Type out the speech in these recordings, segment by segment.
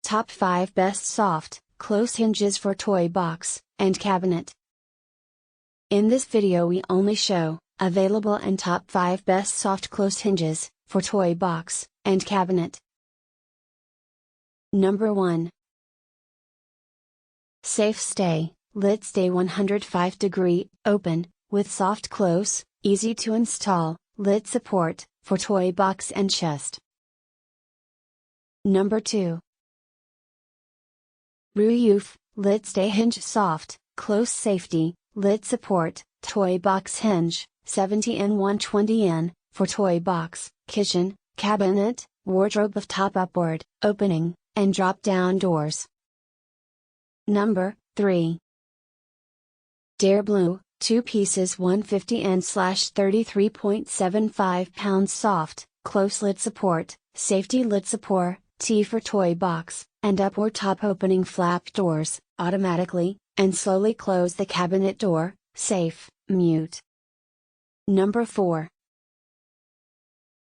Top 5 Best Soft, Close Hinges for Toy Box and Cabinet. In this video we only show available and top 5 best soft close hinges for toy box and cabinet. Number 1. SafeStay, Lid Stay 105° open, with soft close, easy to install, lid support, for toy box and chest. Number 2. RUYUFE, Lid Stay Hinge Soft, Close Safety, Lid Support, Toy Box Hinge, 70N 120N, for toy box, kitchen, cabinet, wardrobe of top upward, opening, and drop down doors. Number 3. DerBlue, 2 pieces 150N/33.75 pounds soft, close lid support, safety lid support, T for toy box, and upward top opening flap doors, automatically, and slowly close the cabinet door, safe, mute. Number 4.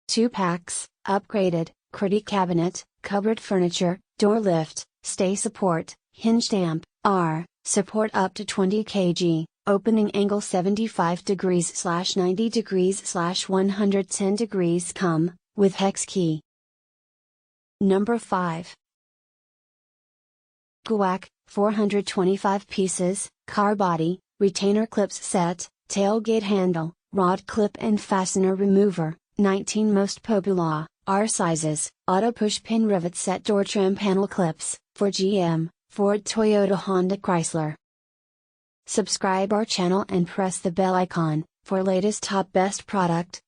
2 packs, upgraded, Qrity cabinet, cupboard furniture, door lift, stay support, hinge stamp, R, support up to 20 kg, opening angle 75°/90°/110° come, with hex key. Number 5. GOOACC, 425 pieces, car body, retainer clips set, tailgate handle, rod clip and fastener remover, 19 most popular, R sizes, auto push pin rivet set door trim panel clips, for GM, Ford, Toyota, Honda, Chrysler. Subscribe our channel and press the bell icon, for latest top best product,